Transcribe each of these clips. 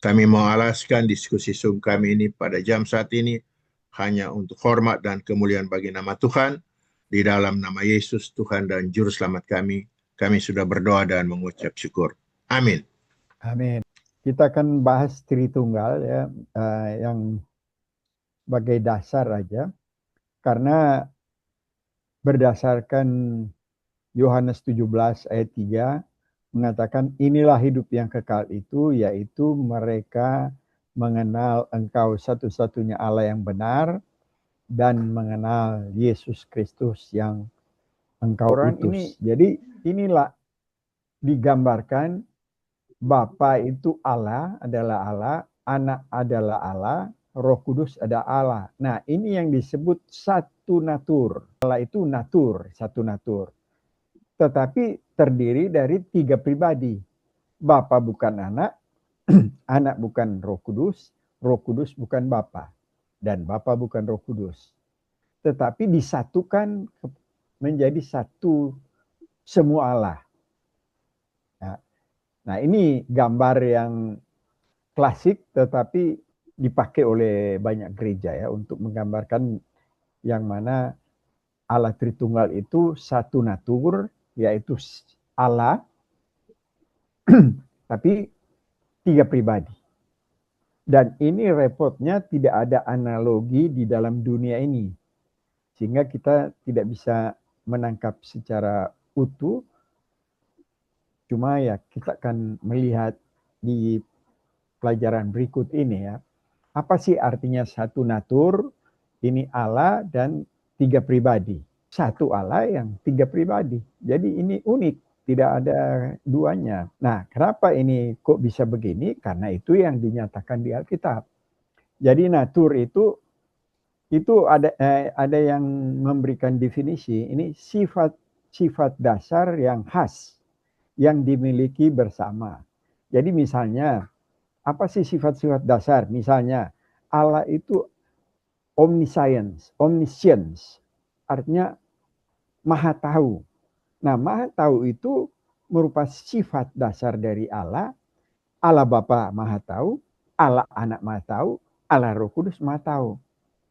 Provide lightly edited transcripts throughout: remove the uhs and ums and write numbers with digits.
Kami mau alaskan diskusi Zoom kami ini pada jam saat ini hanya untuk hormat dan kemuliaan bagi nama Tuhan. Di dalam nama Yesus, Tuhan dan Juru Selamat kami sudah berdoa dan mengucap syukur. Amin. Amin. Kita akan bahas Tritunggal ya, yang sebagai dasar aja. Karena berdasarkan Yohanes 17 ayat 3 mengatakan inilah hidup yang kekal itu, yaitu mereka mengenal Engkau satu-satunya Allah yang benar dan mengenal Yesus Kristus yang Engkau utus. Jadi inilah digambarkan Bapa itu Allah, adalah Allah, Anak adalah Allah, Roh Kudus ada Allah. Nah, ini yang disebut satu natur. Allah itu natur, satu natur. Tetapi terdiri dari 3 pribadi. Bapa bukan anak, anak bukan Roh Kudus bukan Bapa, dan Bapa bukan Roh Kudus. Tetapi disatukan menjadi satu semua Allah. Nah, ini gambar yang klasik tetapi dipakai oleh banyak gereja ya untuk menggambarkan yang mana Allah Tritunggal itu satu natur, yaitu Allah, tapi 3 pribadi. Dan ini repotnya tidak ada analogi di dalam dunia ini. Sehingga kita tidak bisa menangkap secara utuh. Cuma ya kita akan melihat di pelajaran berikut ini ya. Apa sih artinya satu natur, ini Allah dan 3 pribadi. Satu Allah yang 3 pribadi. Jadi ini unik, tidak ada duanya. Nah, kenapa ini kok bisa begini? Karena itu yang dinyatakan di Alkitab. Jadi natur itu ada yang memberikan definisi, ini sifat dasar yang khas yang dimiliki bersama. Jadi misalnya, apa sih sifat-sifat dasar? Misalnya, Allah itu omniscience, artinya maha tahu. Nah, maha tahu itu merupakan sifat dasar dari Allah. Allah Bapa maha tahu, Allah Anak maha tahu, Allah Roh Kudus maha tahu.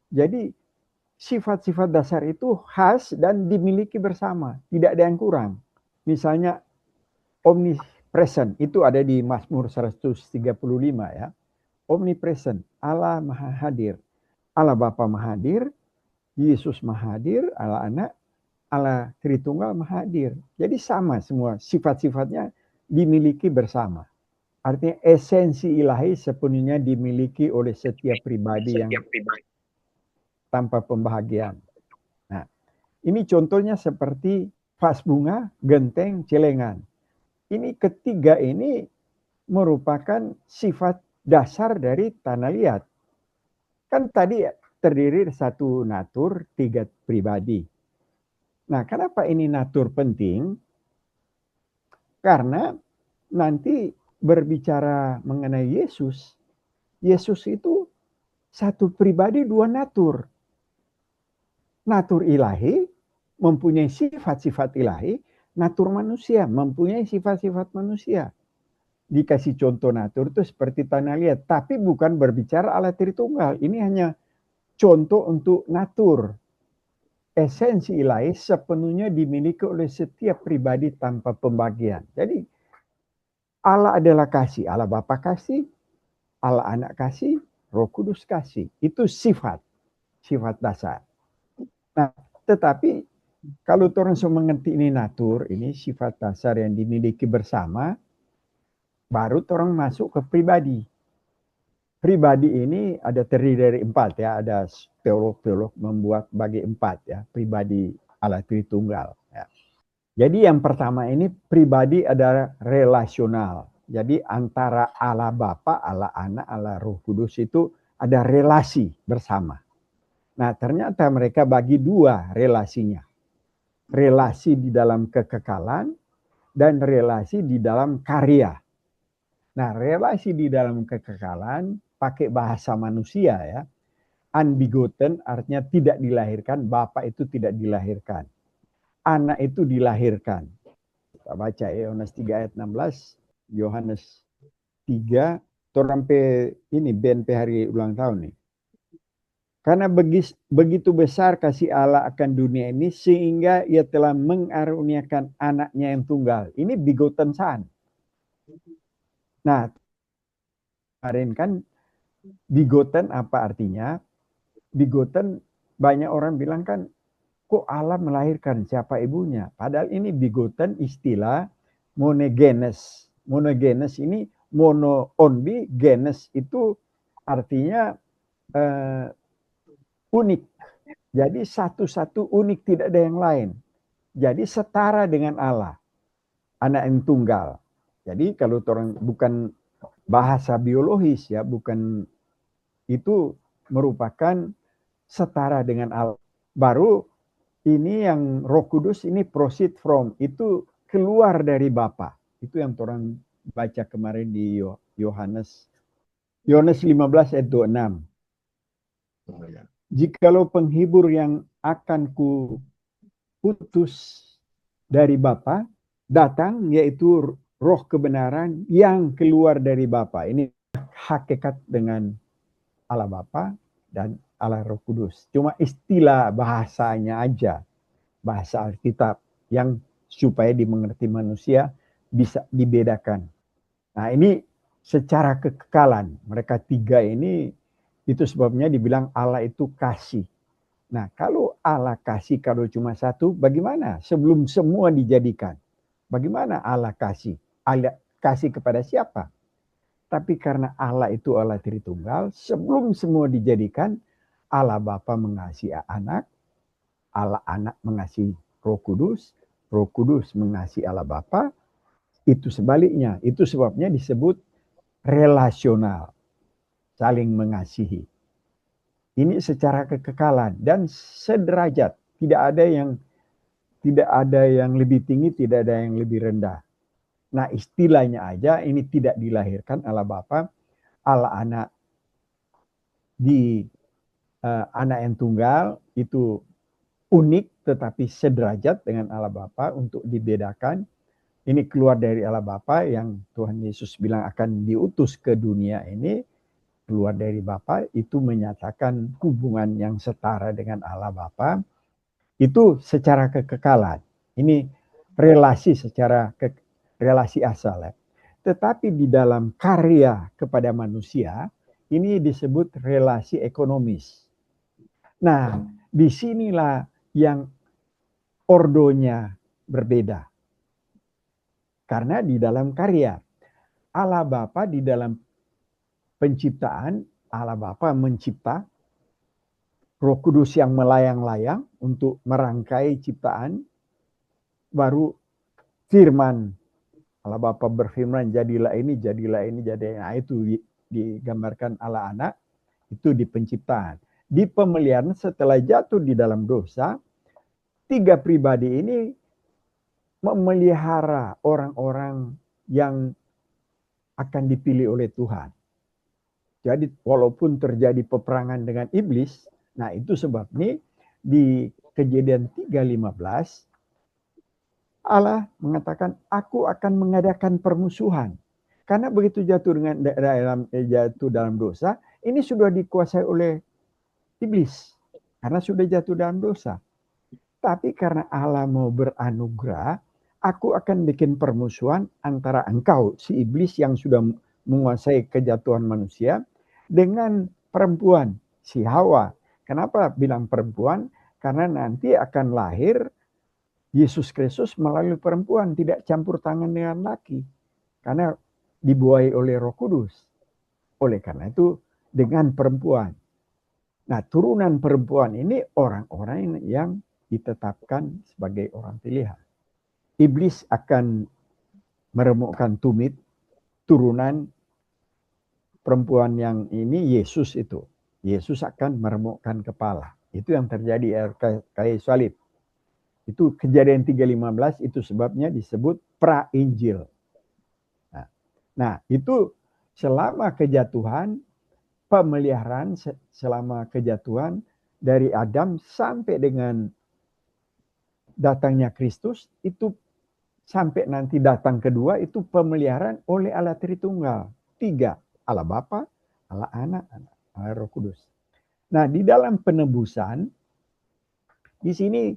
Jadi sifat-sifat dasar itu khas dan dimiliki bersama, tidak ada yang kurang. Misalnya omnipresent, itu ada di Mazmur 135 ya. Omnipresent, Allah maha hadir. Allah Bapa maha hadir, Yesus maha hadir, Allah Anak, Allah Tritunggal maha hadir. Jadi sama semua sifat-sifatnya dimiliki bersama. Artinya esensi ilahi sepenuhnya dimiliki oleh setiap pribadi yang tanpa pembahagian. Nah, ini contohnya seperti vas bunga, genteng, celengan. Ini ketiga ini merupakan sifat dasar dari tanah liat. Kan tadi terdiri dari satu natur, 3 pribadi. Nah, kenapa ini natur penting? Karena nanti berbicara mengenai Yesus, Yesus itu satu pribadi 2 natur. Natur ilahi mempunyai sifat-sifat ilahi, natur manusia mempunyai sifat-sifat manusia. Dikasih contoh natur itu seperti tanah liat, tapi bukan berbicara Allah Tritunggal. Ini hanya contoh untuk natur. Esensi ilahi sepenuhnya dimiliki oleh setiap pribadi tanpa pembagian. Jadi Allah adalah kasih, Allah Bapa kasih, Allah Anak kasih, Roh Kudus kasih. Itu sifat dasar. Nah, tetapi kalau orang semua mengerti ini natur, ini sifat dasar yang dimiliki bersama, baru orang masuk ke pribadi. Pribadi ini ada terdiri dari 4 ya, ada teolog membuat bagi 4 ya, pribadi Allah Tritunggal. Ya. Jadi yang pertama ini pribadi adalah relasional. Jadi antara Allah Bapa, Allah Anak, Allah Roh Kudus itu ada relasi bersama. Nah, ternyata mereka bagi 2 relasinya. Relasi di dalam kekekalan dan relasi di dalam karya. Nah, relasi di dalam kekekalan pakai bahasa manusia ya. Unbegotten artinya tidak dilahirkan, Bapa itu tidak dilahirkan. Anak itu dilahirkan. Kita baca Yohanes 3 ayat 16, Yohanes 3 sampai ini BNP hari ulang tahun nih. Karena begitu besar kasih Allah akan dunia ini sehingga ia telah mengaruniakan anaknya yang tunggal. Ini begotten son. Nah, kemarin kan begotten apa artinya? Begotten banyak orang bilang kan kok Allah melahirkan siapa ibunya? Padahal ini begotten istilah monogenes. Monogenes ini mono only, genes itu artinya unik. Jadi satu-satu unik, tidak ada yang lain. Jadi setara dengan Allah, anak yang tunggal. Jadi kalau orang bukan bahasa biologis ya, bukan, itu merupakan setara dengan Allah. Baru ini yang Roh Kudus ini proceed from, itu keluar dari Bapa. Itu yang orang baca kemarin di Yohanes 15 ayat 26. Jikalau penghibur yang akan ku putus dari Bapa datang, yaitu Roh kebenaran yang keluar dari Bapa. Ini hakikat dengan Allah Bapa dan Allah Roh Kudus. Cuma istilah bahasanya aja, bahasa Alkitab yang supaya dimengerti manusia bisa dibedakan. Nah, ini secara kekekalan mereka tiga ini, itu sebabnya dibilang Allah itu kasih. Nah, kalau Allah kasih kalau cuma satu, bagaimana sebelum semua dijadikan? Bagaimana Allah kasih? Allah kasih kepada siapa? Tapi karena Allah itu Allah Tritunggal, sebelum semua dijadikan, Allah Bapa mengasihi anak, Allah anak mengasihi Roh Kudus mengasihi Allah Bapa, itu sebaliknya. Itu sebabnya disebut relasional, saling mengasihi. Ini secara kekekalan dan sederajat. Tidak ada yang lebih tinggi, tidak ada yang lebih rendah. Nah, istilahnya aja ini tidak dilahirkan Allah Bapa, Allah anak di anak yang tunggal itu unik tetapi sederajat dengan Allah Bapa untuk dibedakan. Ini keluar dari Allah Bapa yang Tuhan Yesus bilang akan diutus ke dunia ini, keluar dari Bapa, itu menyatakan hubungan yang setara dengan Allah Bapa. Itu secara kekekalan. Ini relasi secara relasi asal ya. Tetapi di dalam karya kepada manusia, ini disebut relasi ekonomis. Nah, disinilah yang ordonya berbeda. Karena di dalam karya, Allah Bapa di dalam penciptaan, Allah Bapa mencipta, Roh Kudus yang melayang-layang untuk merangkai ciptaan, baru firman, Allah Bapa berfirman, jadilah ini, jadilah ini, jadilah ini. Nah, itu digambarkan Allah anak, itu di penciptaan. Di pemeliharaan setelah jatuh di dalam dosa, tiga pribadi ini memelihara orang-orang yang akan dipilih oleh Tuhan. Jadi walaupun terjadi peperangan dengan iblis, nah itu sebabnya di Kejadian 3:15 Allah mengatakan, aku akan mengadakan permusuhan. Karena begitu jatuh dalam dosa, ini sudah dikuasai oleh iblis. Karena sudah jatuh dalam dosa. Tapi karena Allah mau beranugerah, aku akan bikin permusuhan antara engkau, si iblis yang sudah menguasai kejatuhan manusia, dengan perempuan, si Hawa. Kenapa bilang perempuan? Karena nanti akan lahir Yesus Kristus melalui perempuan, tidak campur tangan dengan laki. Karena dibuai oleh Roh Kudus. Oleh karena itu dengan perempuan. Nah, turunan perempuan ini orang-orang yang ditetapkan sebagai orang pilihan. Iblis akan meremukkan tumit turunan perempuan yang ini, Yesus itu. Yesus akan meremukkan kepala. Itu yang terjadi kayu salib. Itu Kejadian 3:15, itu sebabnya disebut pra-Injil. Nah, itu selama kejatuhan, pemeliharaan selama kejatuhan dari Adam sampai dengan datangnya Kristus, itu sampai nanti datang kedua, itu pemeliharaan oleh Allah Tritunggal. Tiga, Allah Bapa, Allah Anak, Allah Roh Kudus. Nah, di dalam penebusan, di sini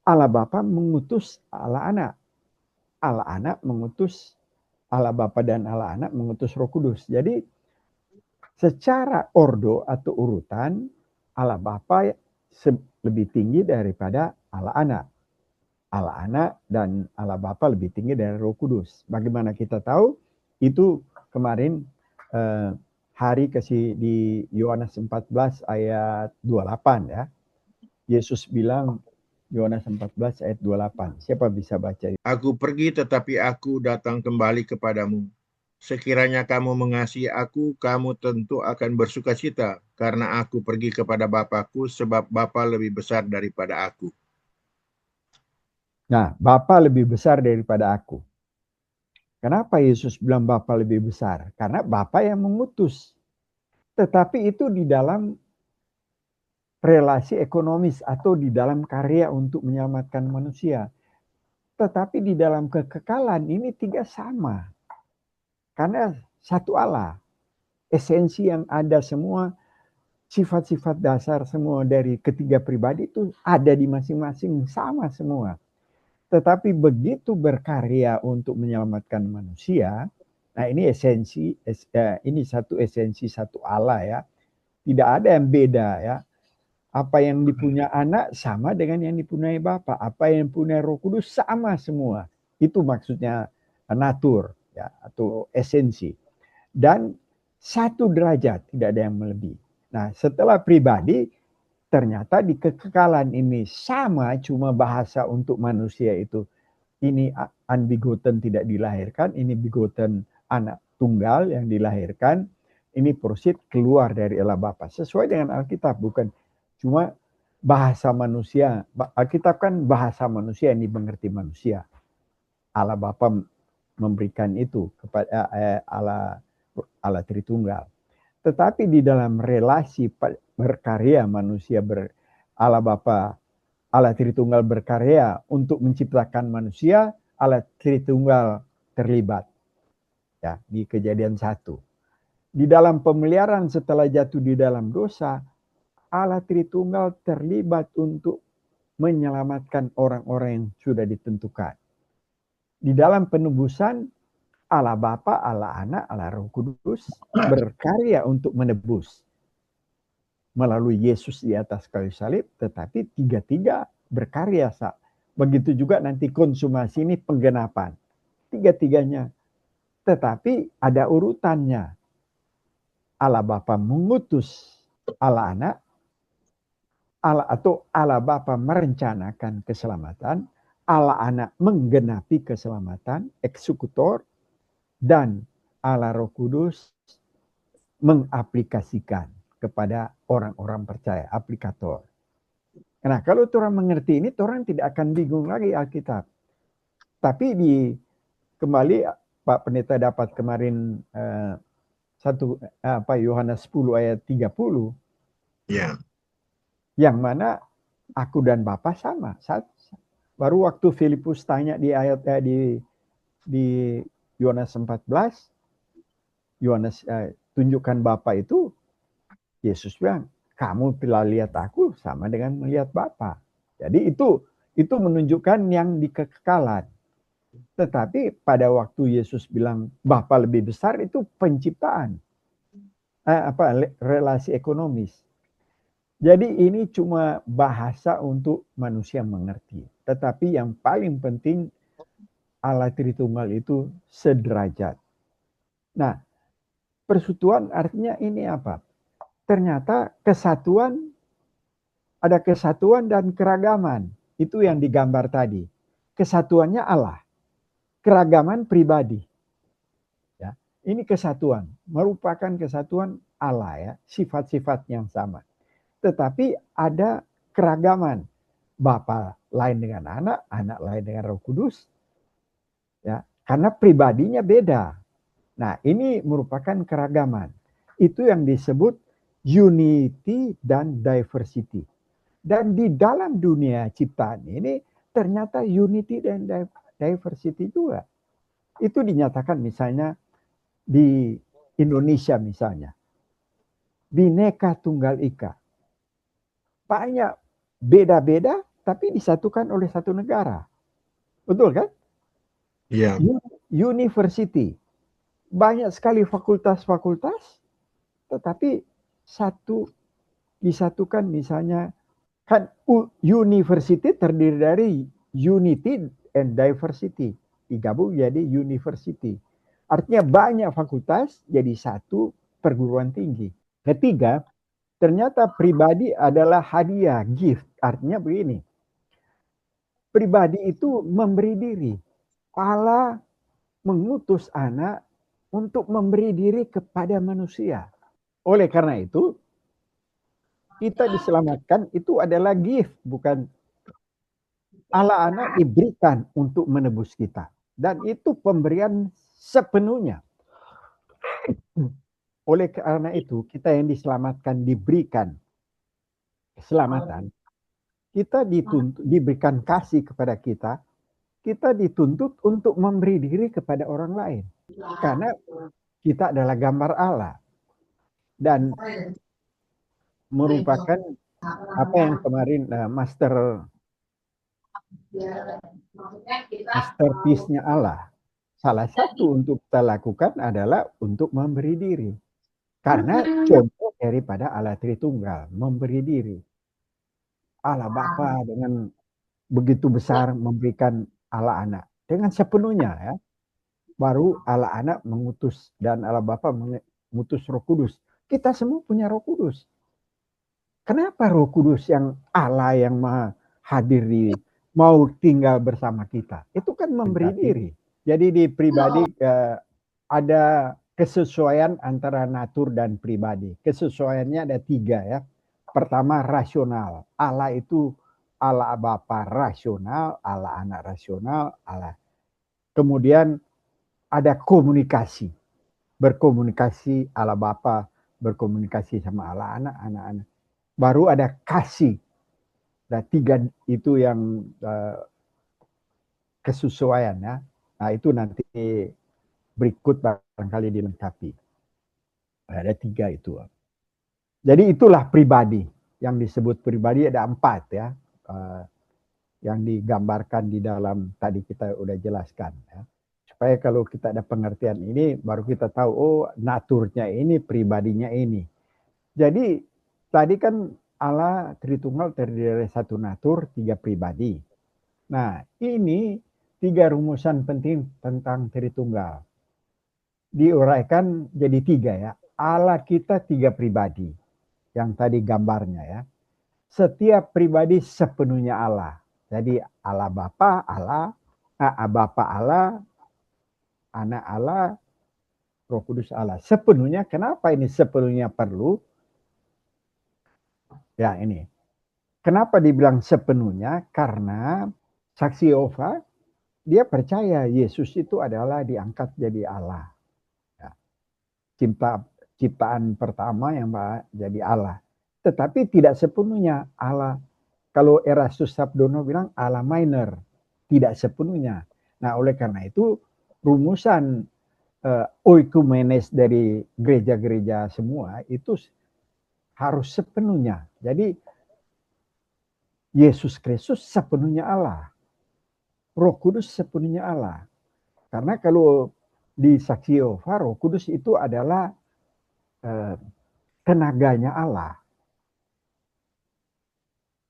Allah Bapa mengutus Allah Anak. Allah Anak mengutus Allah Bapa dan Allah Anak mengutus Roh Kudus. Jadi secara ordo atau urutan, Allah Bapa lebih tinggi daripada Allah Anak. Allah Anak dan Allah Bapa lebih tinggi dari Roh Kudus. Bagaimana kita tahu? Itu kemarin hari kasih di Yohanes 14 ayat 28 ya. Yesus bilang Yohanes 14 ayat 28. Siapa bisa baca? Aku pergi tetapi aku datang kembali kepadamu. Sekiranya kamu mengasihi aku, kamu tentu akan bersukacita karena aku pergi kepada Bapakku sebab Bapa lebih besar daripada aku. Nah, Bapa lebih besar daripada aku. Kenapa Yesus bilang Bapa lebih besar? Karena Bapa yang mengutus. Tetapi itu di dalam relasi ekonomis atau di dalam karya untuk menyelamatkan manusia. Tetapi di dalam kekekalan ini tiga sama. Karena satu Allah. Esensi yang ada semua, sifat-sifat dasar semua dari ketiga pribadi itu ada di masing-masing, sama semua. Tetapi begitu berkarya untuk menyelamatkan manusia, nah ini esensi, ini satu esensi satu Allah ya. Tidak ada yang beda ya. Apa yang dipunya anak sama dengan yang dipunyai Bapa. Apa yang punya Roh Kudus sama semua. Itu maksudnya natur ya atau esensi. Dan satu derajat, tidak ada yang melebihi. Nah, setelah pribadi ternyata di kekekalan ini sama, cuma bahasa untuk manusia itu ini unbegotten tidak dilahirkan, ini begotten anak tunggal yang dilahirkan, ini proceed keluar dari Allah Bapa. Sesuai dengan Alkitab, bukan cuma bahasa manusia. Alkitab kan bahasa manusia yang dimengerti manusia. Allah Bapa memberikan itu kepada Allah Tritunggal. Tetapi di dalam relasi berkarya manusia Allah Bapa, Allah Tritunggal berkarya untuk menciptakan manusia, Allah Tritunggal terlibat. Ya, di Kejadian 1. Di dalam pemeliharaan setelah jatuh di dalam dosa, Allah Tritunggal terlibat untuk menyelamatkan orang-orang yang sudah ditentukan. Di dalam penebusan, Allah Bapa, Allah Anak, Allah Roh Kudus berkarya untuk menebus melalui Yesus di atas kayu salib, tetapi tiga-tiga berkarya. Begitu juga nanti konsumasi ini penggenapan. Tiga-tiganya. Tetapi ada urutannya. Allah Bapa mengutus Allah Anak, Allah Bapa merencanakan keselamatan, Allah Anak menggenapi keselamatan, eksekutor, dan Allah Roh Kudus mengaplikasikan kepada orang-orang percaya, aplikator. Nah, kalau orang mengerti ini, orang tidak akan bingung lagi Alkitab. Tapi kembali Pak Pendeta dapat kemarin Yohanes 10 ayat 30. Ya. Yang mana aku dan Bapa sama. Baru waktu Filipus tanya di ayat di Yohanes 14, Yohanes tunjukkan Bapa itu, Yesus bilang, kamu telah lihat aku sama dengan melihat Bapa. Jadi itu menunjukkan yang di kekekalan. Tetapi pada waktu Yesus bilang Bapa lebih besar, itu penciptaan. Relasi ekonomis. Jadi ini cuma bahasa untuk manusia mengerti. Tetapi yang paling penting Allah Tritunggal itu sederajat. Nah, persekutuan artinya ini apa? Ternyata ada kesatuan dan keragaman. Itu yang digambar tadi. Kesatuannya Allah. Keragaman pribadi. Ya, ini kesatuan. Merupakan kesatuan Allah ya. Sifat-sifat yang sama. Tetapi ada keragaman. Bapa lain dengan anak, anak lain dengan Roh Kudus. Ya, karena pribadinya beda. Nah, ini merupakan keragaman. Itu yang disebut unity dan diversity. Dan di dalam dunia ciptaan ini ternyata unity dan diversity juga. Itu dinyatakan misalnya di Indonesia misalnya. Bhinneka Tunggal Ika. Banyak beda-beda tapi disatukan oleh satu negara. Betul kan? Iya. University. Banyak sekali fakultas-fakultas tetapi satu disatukan, misalnya kan university terdiri dari unity and diversity, digabung jadi university. Artinya banyak fakultas jadi satu perguruan tinggi. Ketiga, ternyata pribadi adalah hadiah, gift. Artinya begini, pribadi itu memberi diri. Allah mengutus anak untuk memberi diri kepada manusia. Oleh karena itu, kita diselamatkan itu adalah gift, bukan Allah anak diberikan untuk menebus kita. Dan itu pemberian sepenuhnya. Oleh karena itu, kita yang diselamatkan diberikan keselamatan. Kita dituntut, diberikan kasih kepada kita dituntut untuk memberi diri kepada orang lain. Karena kita adalah gambar Allah. Dan merupakan apa yang kemarin masterpiece-nya Allah. Salah satu untuk kita lakukan adalah untuk memberi diri. Karena contoh daripada Allah Tritunggal, memberi diri. Allah Bapa dengan begitu besar memberikan Allah Anak. Dengan sepenuhnya ya. Baru Allah Anak mengutus dan Allah Bapa mengutus Roh Kudus. Kita semua punya Roh Kudus. Kenapa Roh Kudus yang Allah yang hadir mau tinggal bersama kita? Itu kan memberi diri. Jadi di pribadi ada kesesuaian antara natur dan pribadi. Kesesuaiannya ada 3 ya. Pertama rasional. Allah itu Allah Bapa rasional, Allah Anak rasional, Allah. Kemudian ada komunikasi. Berkomunikasi Allah Bapa berkomunikasi sama Allah Anak, anak-anak. Baru ada kasih. Nah, 3 itu yang kesesuaian ya. Nah, itu nanti berikut barangkali dilengkapi. Ada 3 itu. Jadi itulah pribadi. Yang disebut pribadi ada 4 ya. Yang digambarkan di dalam tadi kita udah jelaskan ya. Supaya kalau kita ada pengertian ini baru kita tahu oh naturnya ini, pribadinya ini. Jadi tadi kan Allah Tritunggal terdiri dari satu natur, 3 pribadi. Nah, ini 3 rumusan penting tentang Tritunggal. Diuraikan jadi 3 ya. Allah kita 3 pribadi. Yang tadi gambarnya ya. Setiap pribadi sepenuhnya Allah. Jadi Allah Bapa Allah, Bapa Allah, Anak Allah, Roh Kudus Allah. Sepenuhnya, kenapa ini sepenuhnya perlu? Ya ini. Kenapa dibilang sepenuhnya? Karena saksi Yehova, dia percaya Yesus itu adalah diangkat jadi Allah. Ya. Ciptaan pertama yang jadi Allah. Tetapi tidak sepenuhnya Allah. Kalau Erastus Sabdono bilang Allah minor. Tidak sepenuhnya. Nah oleh karena itu rumusan oikumenes dari gereja-gereja semua itu harus sepenuhnya. Jadi Yesus Kristus sepenuhnya Allah. Roh Kudus sepenuhnya Allah. Karena kalau di Saksi Yehova, Roh Kudus itu adalah tenaganya Allah.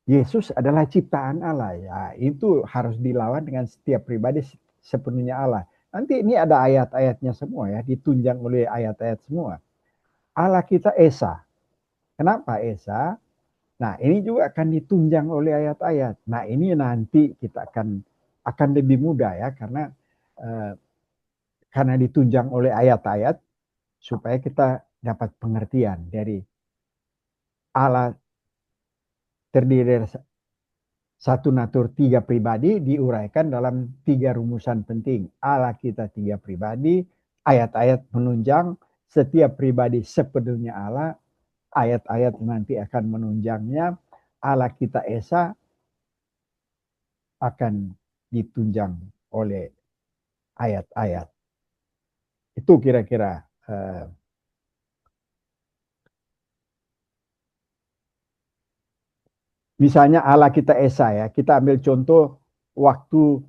Yesus adalah ciptaan Allah. Ya, itu harus dilawan dengan setiap pribadi sepenuhnya Allah. Nanti ini ada ayat-ayatnya semua ya, ditunjang oleh ayat-ayat semua. Allah kita Esa. Kenapa Esa? Nah, ini juga akan ditunjang oleh ayat-ayat. Nah, ini nanti kita akan lebih mudah ya karena ditunjang oleh ayat-ayat supaya kita dapat pengertian dari Allah terdiri dari satu natur 3 pribadi diuraikan dalam 3 rumusan penting. Allah kita 3 pribadi, ayat-ayat menunjang setiap pribadi sepenuhnya Allah, ayat-ayat nanti akan menunjangnya. Allah kita Esa akan ditunjang oleh ayat-ayat. Itu kira-kira Misalnya Allah kita Esa ya, kita ambil contoh waktu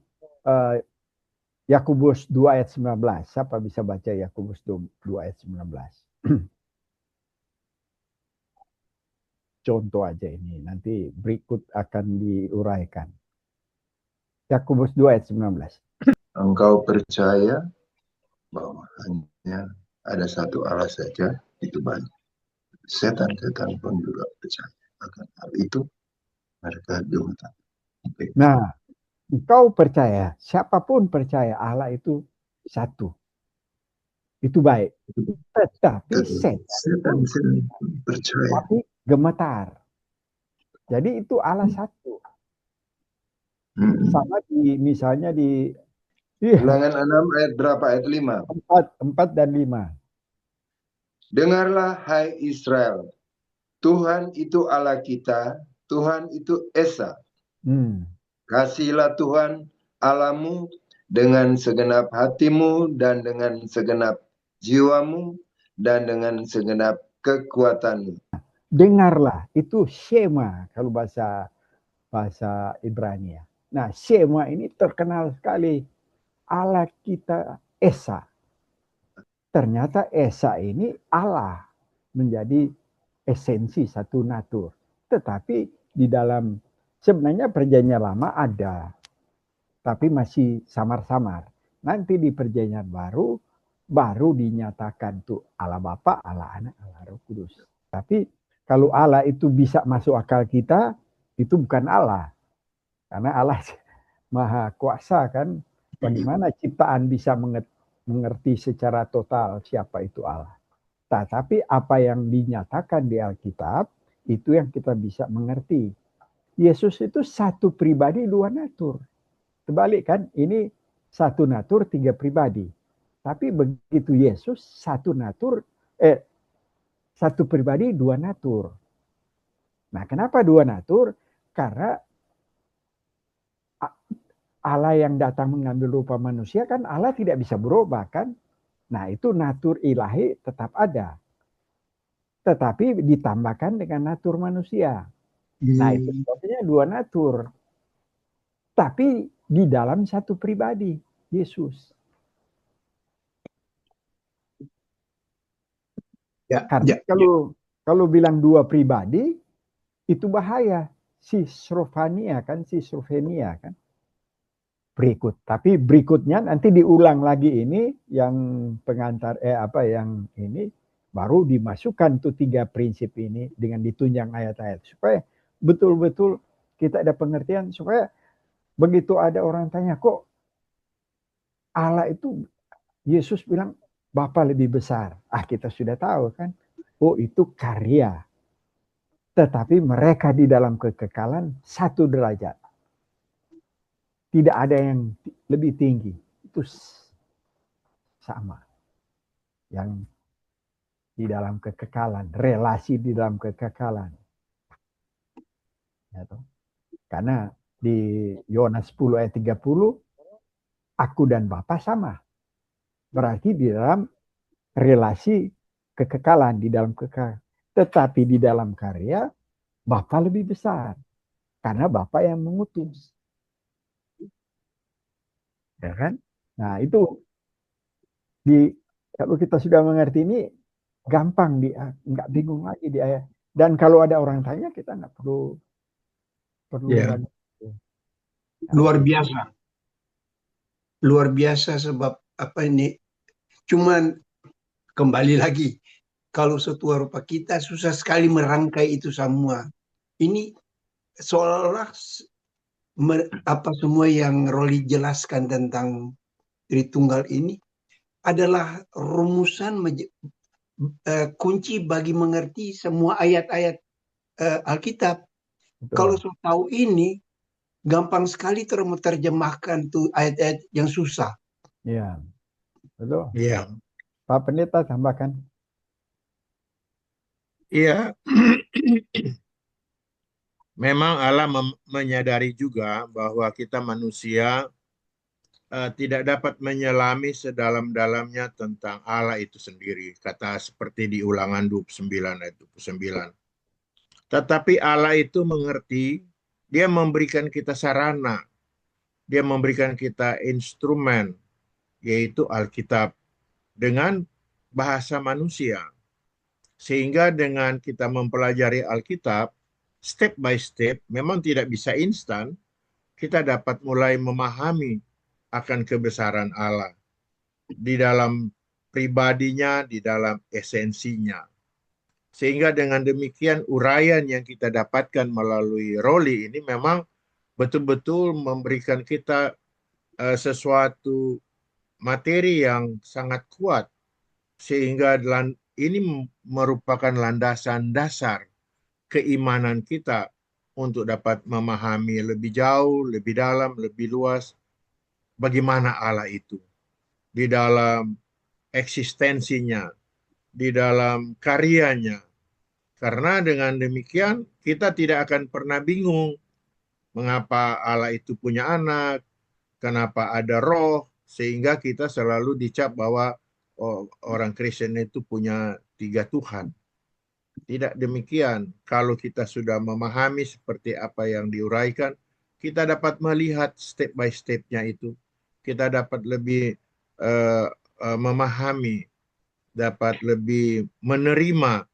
Yakobus 2 ayat 19. Siapa bisa baca Yakobus 2 ayat 19? Contoh aja ini, nanti berikut akan diuraikan. Yakobus 2 ayat 19. Engkau percaya bahwa hanya ada satu Allah saja, itu banyak. Setan-setan pun juga percaya akan hal itu, mereka juga. Nah, engkau percaya, siapapun percaya Allah itu satu. Itu baik. Tetapi setan pun percaya. tapi gemetar. Jadi itu Allah satu. Sama misalnya di Ulangan 6 ayat berapa? Ayat 5. 4 dan 5. Dengarlah hai Israel, Tuhan itu Allah kita, Tuhan itu Esa. Kasihilah Tuhan Allahmu dengan segenap hatimu dan dengan segenap jiwamu dan dengan segenap kekuatanmu. Dengarlah, itu Shema kalau bahasa Ibrani ya. Nah, Shema ini terkenal sekali. Allah kita Esa. Ternyata Esa ini Allah menjadi esensi satu natur. Tetapi di dalam sebenarnya perjanjian lama ada, tapi masih samar-samar. Nanti di perjanjian baru dinyatakan tuh Allah Bapa, Allah Anak, Allah Roh Kudus. Tapi kalau Allah itu bisa masuk akal kita, itu bukan Allah. Karena Allah maha kuasa kan. Bagaimana ciptaan bisa mengerti secara total siapa itu Allah. Tapi apa yang dinyatakan di Alkitab, itu yang kita bisa mengerti. Yesus itu satu pribadi, dua natur. Terbalik kan, ini satu natur, tiga pribadi. Tapi begitu Yesus satu natur, satu pribadi, dua natur. Nah, kenapa dua natur? Karena Allah yang datang mengambil rupa manusia kan Allah tidak bisa berubah kan. Nah, itu natur ilahi tetap ada. Tetapi ditambahkan dengan natur manusia. Nah, itu sebabnya dua natur. Tapi di dalam satu pribadi, Yesus. Karena kalau bilang dua pribadi, itu bahaya. Schizophrenia kan. Tapi berikutnya nanti diulang lagi ini yang pengantar yang ini baru dimasukkan tuh tiga prinsip ini dengan ditunjang ayat-ayat supaya betul-betul kita ada pengertian, supaya begitu ada orang tanya kok Allah itu, Yesus bilang Bapa lebih besar. Kita sudah tahu kan. Oh, itu karya. Tetapi mereka di dalam kekekalan satu derajat. Tidak ada yang lebih tinggi. Itu sama. Yang di dalam kekekalan. Relasi di dalam kekekalan. Ya, karena di Yohanes 10 ayat 30, aku dan Bapa sama. Berarti di dalam relasi kekekalan. Di dalam kekekalan. Tetapi di dalam karya, Bapa lebih besar. Karena Bapa yang mengutus. Ya kan? Nah, itu kalau kita sudah mengerti ini gampang nggak bingung lagi di ayat. Dan kalau ada orang tanya kita nggak perlu ragu. Luar biasa sebab apa ini? Cuman kembali lagi, kalau setua rupa kita susah sekali merangkai itu semua. Ini seolah-olah apa semua yang Roli jelaskan tentang Tritunggal ini adalah rumusan kunci bagi mengerti semua ayat-ayat Alkitab. Betul. Kalau so tahu ini, gampang sekali terjemahkan tuh ayat-ayat yang susah. Iya, betul. Iya. Pak Pendeta tambahkan. Iya. Memang Allah menyadari juga bahwa kita manusia tidak dapat menyelami sedalam-dalamnya tentang Allah itu sendiri. Kata seperti di Ulangan 29 ayat 29. Tetapi Allah itu mengerti, dia memberikan kita sarana, dia memberikan kita instrumen, yaitu Alkitab, dengan bahasa manusia. Sehingga dengan kita mempelajari Alkitab, step by step, memang tidak bisa instan, kita dapat mulai memahami akan kebesaran Allah di dalam pribadinya, di dalam esensinya. Sehingga dengan demikian uraian yang kita dapatkan melalui Roli ini memang betul-betul memberikan kita sesuatu materi yang sangat kuat, sehingga ini merupakan landasan dasar keimanan kita untuk dapat memahami lebih jauh, lebih dalam, lebih luas bagaimana Allah itu di dalam eksistensinya, di dalam karyanya. Karena dengan demikian kita tidak akan pernah bingung mengapa Allah itu punya anak, kenapa ada roh, sehingga kita selalu dicap bahwa orang Kristen itu punya 3 Tuhan. Tidak demikian. Kalau kita sudah memahami seperti apa yang diuraikan, kita dapat melihat step by step-nya itu. Kita dapat lebih memahami, dapat lebih menerima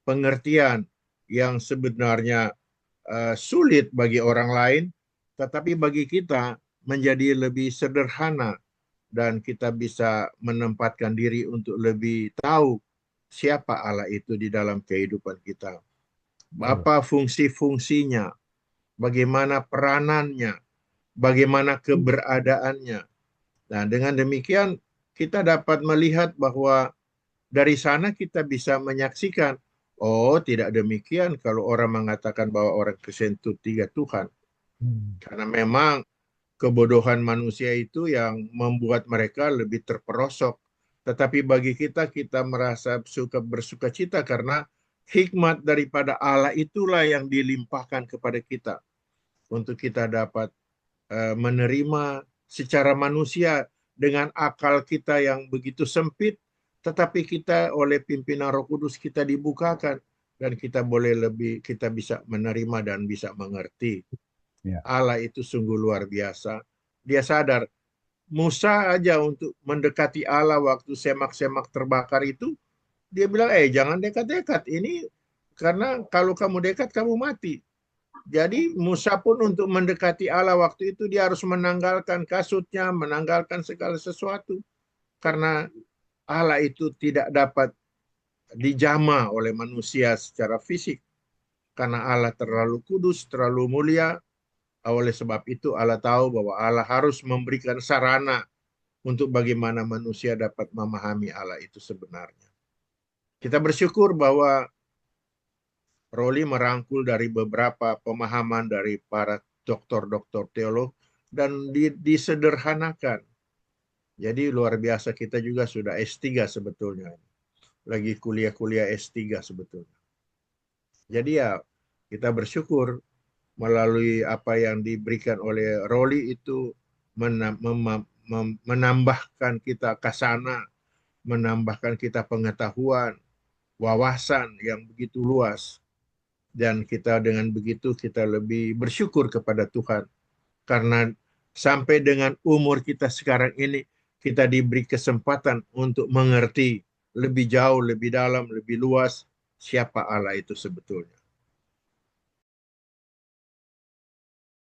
pengertian yang sebenarnya sulit bagi orang lain, tetapi bagi kita menjadi lebih sederhana dan kita bisa menempatkan diri untuk lebih tahu siapa Allah itu di dalam kehidupan kita. Apa fungsi-fungsinya, bagaimana peranannya, bagaimana keberadaannya. Nah, dengan demikian kita dapat melihat bahwa dari sana kita bisa menyaksikan, oh tidak demikian kalau orang mengatakan bahwa orang Kristen itu 3 Tuhan. Karena memang kebodohan manusia itu yang membuat mereka lebih terperosok. Tetapi bagi kita merasa bersuka cita karena hikmat daripada Allah itulah yang dilimpahkan kepada kita. Untuk kita dapat menerima secara manusia dengan akal kita yang begitu sempit, tetapi kita oleh pimpinan Roh Kudus kita dibukakan dan kita bisa menerima dan bisa mengerti. Ya. Allah itu sungguh luar biasa. Dia sadar Musa aja untuk mendekati Allah waktu semak-semak terbakar itu, dia bilang, jangan dekat-dekat. Ini karena kalau kamu dekat kamu mati. Jadi Musa pun untuk mendekati Allah waktu itu dia harus menanggalkan kasutnya, menanggalkan segala sesuatu. Karena Allah itu tidak dapat dijamah oleh manusia secara fisik. Karena Allah terlalu kudus, terlalu mulia. Oleh sebab itu Allah tahu bahwa Allah harus memberikan sarana untuk bagaimana manusia dapat memahami Allah itu sebenarnya. Kita bersyukur bahwa Roli merangkul dari beberapa pemahaman dari para doktor-doktor teolog dan disederhanakan. Jadi luar biasa, kita juga sudah S3 sebetulnya. Lagi kuliah-kuliah S3 sebetulnya. Jadi ya kita bersyukur melalui apa yang diberikan oleh Roli itu menambahkan kita kasana, menambahkan kita pengetahuan, wawasan yang begitu luas. Dan kita dengan begitu kita lebih bersyukur kepada Tuhan. Karena sampai dengan umur kita sekarang ini, kita diberi kesempatan untuk mengerti lebih jauh, lebih dalam, lebih luas siapa Allah itu sebetulnya.